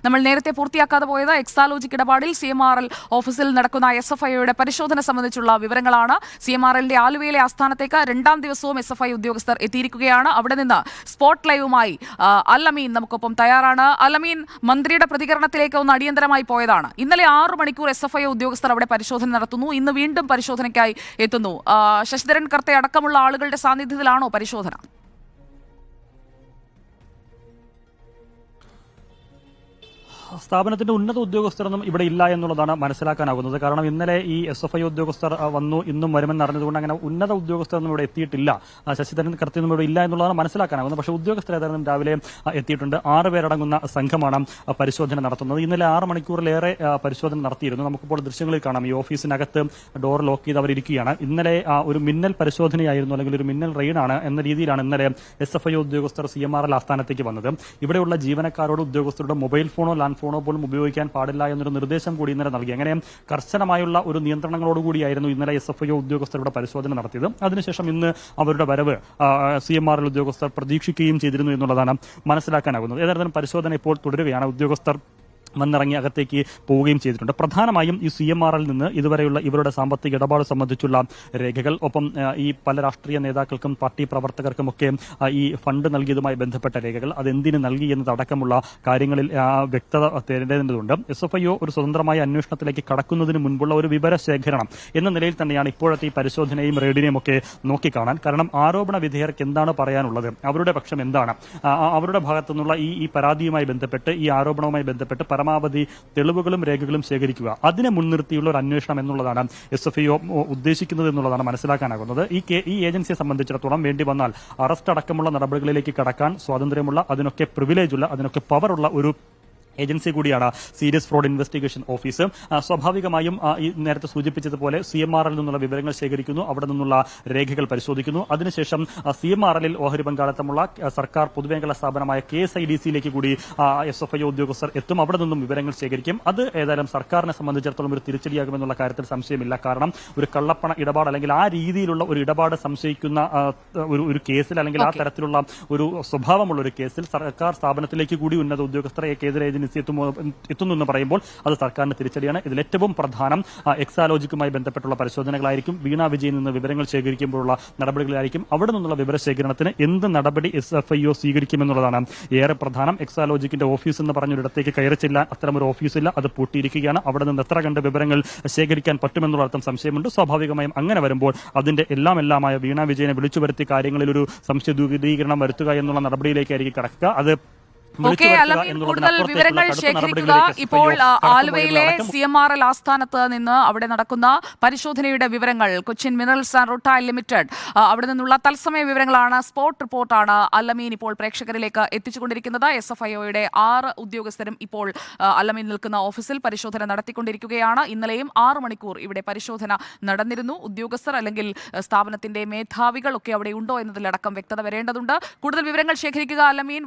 നമ്മൾ നേരത്തെ പൂർത്തിയാക്കാതെ പോയത് എക്സാലോജിക് ഇടപാടിൽ CMRL ഓഫീസിൽ നടക്കുന്ന SFIയുടെ പരിശോധന സംബന്ധിച്ചുള്ള വിവരങ്ങളാണ്. CMRLന്റെ ആലുവയിലെ ആസ്ഥാനത്തേക്ക് രണ്ടാം ദിവസവും SFI ഉദ്യോഗസ്ഥർ എത്തിയിരിക്കുകയാണ്. അവിടെ നിന്ന് സ്പോട്ട് ലൈവുമായി അൽ-അമീൻ നമുക്കൊപ്പം തയ്യാറാണ്. അൽ-അമീൻ, മന്ത്രിയുടെ പ്രതികരണത്തിലേക്ക് ഒന്ന് അടിയന്തരമായി പോയതാണ്. ഇന്നലെ 6 മണിക്കൂർ SFI ഉദ്യോഗസ്ഥർ അവിടെ പരിശോധന നടത്തുന്നു. ഇന്ന് വീണ്ടും പരിശോധനയ്ക്കായി എത്തുന്നു. ശശിധരൻ കർത്തെ അടക്കമുള്ള ആളുകളുടെ സാന്നിധ്യത്തിലാണോ പരിശോധന? സ്ഥാപനത്തിന്റെ ഉന്നത ഉദ്യോഗസ്ഥരൊന്നും ഇവിടെ ഇല്ല എന്നുള്ളതാണ് മനസ്സിലാക്കാനാകുന്നത്. കാരണം ഇന്നലെ ഈ SFI ഉദ്യോഗസ്ഥർ വന്നു, ഇന്നും വരുമെന്ന് അറിഞ്ഞതുകൊണ്ട് അങ്ങനെ ഉന്നത ഉദ്യോഗസ്ഥരൊന്നും ഇവിടെ എത്തിയിട്ടില്ല. ശശിധരൻ കർത്തിയൊന്നും ഇവിടെ ഇല്ല എന്നുള്ളതാണ് മനസ്സിലാക്കാനാകുന്നത്. പക്ഷേ ഉദ്യോഗസ്ഥർ ഏതായാലും രാവിലെ എത്തിയിട്ടുണ്ട്. 6 പേരടങ്ങുന്ന സംഘമാണ് പരിശോധന നടത്തുന്നത്. ഇന്നലെ 6 മണിക്കൂറിലേറെ പരിശോധന നടത്തിയിരുന്നു. നമുക്കിപ്പോൾ ദൃശ്യങ്ങളിൽ കാണാം, ഈ ഓഫീസിനകത്ത് ഡോർ ലോക്ക് ചെയ്ത് അവരിയ്ക്കുകയാണ്. ഇന്നലെ ഒരു മിന്നൽ പരിശോധനയായിരുന്നു, അല്ലെങ്കിൽ ഒരു മിന്നൽ റെയ്ഡാണ് എന്ന രീതിയിലാണ് ഇന്നലെ SFI ഉദ്യോഗസ്ഥർ CMRL ആസ്ഥാനത്തേക്ക് വന്നത്. ഇവിടെയുള്ള ജീവനക്കാരോട് ഉദ്യോഗസ്ഥരുടെ മൊബൈൽ ഫോണോ ലാൻഡ് ഫോണോ പോലും ഉപയോഗിക്കാൻ പാടില്ല എന്നൊരു നിർദ്ദേശം കൂടി ഇന്നലെ നൽകി. അങ്ങനെ കർശനമായുള്ള ഒരു നിയന്ത്രണങ്ങളോടുകൂടിയായിരുന്നു ഇന്നലെ SFI ഉദ്യോഗസ്ഥർ ഇവിടെ പരിശോധന നടത്തിയത്. അതിനുശേഷം ഇന്ന് അവരുടെ വരവ് CMRL ഉദ്യോഗസ്ഥർ പ്രതീക്ഷിക്കുകയും ചെയ്തിരുന്നു എന്നുള്ളതാണ് മനസ്സിലാക്കാനാകുന്നത്. ഏതായാലും പരിശോധന ഇപ്പോൾ തുടരുകയാണ്. ഉദ്യോഗസ്ഥർ വന്നിറങ്ങി അകത്തേക്ക് പോവുകയും ചെയ്തിട്ടുണ്ട്. പ്രധാനമായും ഈ CMRL നിന്ന് ഇതുവരെയുള്ള ഇവരുടെ സാമ്പത്തിക ഇടപാട് സംബന്ധിച്ചുള്ള രേഖകൾ, ഒപ്പം ഈ പല രാഷ്ട്രീയ നേതാക്കൾക്കും പാർട്ടി പ്രവർത്തകർക്കുമൊക്കെ ഈ ഫണ്ട് നൽകിയതുമായി ബന്ധപ്പെട്ട രേഖകൾ, അതെന്തിന് നൽകി എന്നതടക്കമുള്ള കാര്യങ്ങളിൽ വ്യക്തത തേടേണ്ടതുണ്ട്. SFIO ഒരു സ്വതന്ത്രമായ അന്വേഷണത്തിലേക്ക് കടക്കുന്നതിന് മുൻപുള്ള ഒരു വിവരശേഖരണം എന്ന നിലയിൽ തന്നെയാണ് ഇപ്പോഴത്തെ ഈ പരിശോധനയും റെയ്ഡിനെയും ഒക്കെ നോക്കിക്കാണാൻ. കാരണം ആരോപണ വിധേയർക്ക് എന്താണ് പറയാനുള്ളത്, അവരുടെ പക്ഷം എന്താണ്, അവരുടെ ഭാഗത്തുനിന്നുള്ള ഈ പരാതിയുമായി ബന്ധപ്പെട്ട്, ഈ ആരോപണവുമായി ബന്ധപ്പെട്ട് പരമാവധി തെളിവുകളും രേഖകളും ശേഖരിക്കുക, അതിനെ മുൻനിർത്തിയുള്ള ഒരു അന്വേഷണം എന്നുള്ളതാണ് SFIO ഉദ്ദേശിക്കുന്നത് എന്നുള്ളതാണ് മനസ്സിലാക്കാനാകുന്നത്. ഈ ഏജൻസിയെ സംബന്ധിച്ചിടത്തോളം വേണ്ടി വന്നാൽ അറസ്റ്റ് അടക്കമുള്ള നടപടികളിലേക്ക് കടക്കാൻ സ്വാതന്ത്ര്യമുള്ള, അതിനൊക്കെ പ്രിവിലേജുള്ള, അതിനൊക്കെ പവറുള്ള ഒരു ഏജൻസി കൂടിയാണ് സീരിയസ് ഫ്രോഡ് ഇൻവെസ്റ്റിഗേഷൻ ഓഫീസ്. സ്വാഭാവികമായും ഈ നേരത്തെ സൂചിപ്പിച്ചതുപോലെ CMRL നിന്നുള്ള വിവരങ്ങൾ ശേഖരിക്കുന്നു, അവിടെ നിന്നുള്ള രേഖകൾ പരിശോധിക്കുന്നു. അതിനുശേഷം CMRL ഓഹരി പങ്കാളിത്തമുള്ള സർക്കാർ പൊതുമേഖലാ സ്ഥാപനമായ KSIDCയിലേക്ക് കൂടി SFIO ഉദ്യോഗസ്ഥർ എത്തും. അവിടെ നിന്നും വിവരങ്ങൾ ശേഖരിക്കും. അത് ഏതായാലും സർക്കാരിനെ സംബന്ധിച്ചിടത്തോളം ഒരു തിരിച്ചടിയാകുമെന്നുള്ള കാര്യത്തിൽ സംശയമില്ല. കാരണം ഒരു കള്ളപ്പണ ഇടപാട്, അല്ലെങ്കിൽ ആ രീതിയിലുള്ള ഒരു ഇടപാട് സംശയിക്കുന്ന ഒരു കേസിൽ, അല്ലെങ്കിൽ ആ തരത്തിലുള്ള ഒരു സ്വഭാവമുള്ള ഒരു കേസിൽ സർക്കാർ സ്ഥാപനത്തിലേക്ക് കൂടി ഉന്നത ഉദ്യോഗസ്ഥരെ കേന്ദ്ര എത്തുന്നു എന്ന് പറയുമ്പോൾ അത് സർക്കാരിന് തിരിച്ചടിയാണ്. ഇതിൽ ഏറ്റവും പ്രധാനം എക്സാലോജിക്കുമായി ബന്ധപ്പെട്ടുള്ള പരിശോധനകളായിരിക്കും. വീണ വിജയൻ നിന്ന് വിവരങ്ങൾ ശേഖരിക്കുമ്പോഴുള്ള നടപടികളായിരിക്കും. അവിടെ നിന്നുള്ള വിവരശേഖരണത്തിന് എന്ത് നടപടി SFIO സ്വീകരിക്കുമെന്നുള്ളതാണ് ഏറെ പ്രധാനം. എക്സാലോജിക്കിന്റെ ഓഫീസ് എന്ന് പറഞ്ഞൊരിടത്തേക്ക് കയറിച്ചില്ല, അത്തരമൊരു ഓഫീസില്ല, അത് പൂട്ടിയിരിക്കുകയാണ്. അവിടെ നിന്ന് എത്ര കണ്ട് വിവരങ്ങൾ ശേഖരിക്കാൻ പറ്റുമെന്നുള്ള അർത്ഥം സംശയമുണ്ട്. സ്വാഭാവികമായും അങ്ങനെ വരുമ്പോൾ അതിന്റെ എല്ലാമായ വീണ വിജയനെ വിളിച്ചു വരുത്തി കാര്യങ്ങളിൽ ഒരു സംശയ ദൂരീകരണം വരുത്തുക എന്നുള്ള നടപടിയിലേക്കായിരിക്കും കടക്കുക. അത് കൂടുതൽ വിവരങ്ങൾ ശേഖരിക്കുക. ഇപ്പോൾ ആലുവയിലെ CMRL ആസ്ഥാനത്ത് നിന്ന് അവിടെ നടക്കുന്ന പരിശോധനയുടെ വിവരങ്ങൾ, Cochin minerals and rutile limited, അവിടെ നിന്നുള്ള തത്സമയ വിവരങ്ങളാണ്, സ്പോട്ട് റിപ്പോർട്ടാണ് അൽ-അമീൻ ഇപ്പോൾ പ്രേക്ഷകരിലേക്ക് എത്തിച്ചുകൊണ്ടിരിക്കുന്നത്. SFIOയുടെ 6 ഉദ്യോഗസ്ഥരും ഇപ്പോൾ അൽ-അമീൻ നിൽക്കുന്ന ഓഫീസിൽ പരിശോധന നടത്തിക്കൊണ്ടിരിക്കുകയാണ്. ഇന്നലെയും 6 മണിക്കൂർ ഇവിടെ പരിശോധന നടന്നിരുന്നു. ഉദ്യോഗസ്ഥർ അല്ലെങ്കിൽ സ്ഥാപനത്തിന്റെ മേധാവികൾ ഒക്കെ അവിടെ ഉണ്ടോ എന്നതിലടക്കം വ്യക്തത വരേണ്ടതുണ്ട്. കൂടുതൽ വിവരങ്ങൾ ശേഖരിക്കുക അൽ-അമീൻ.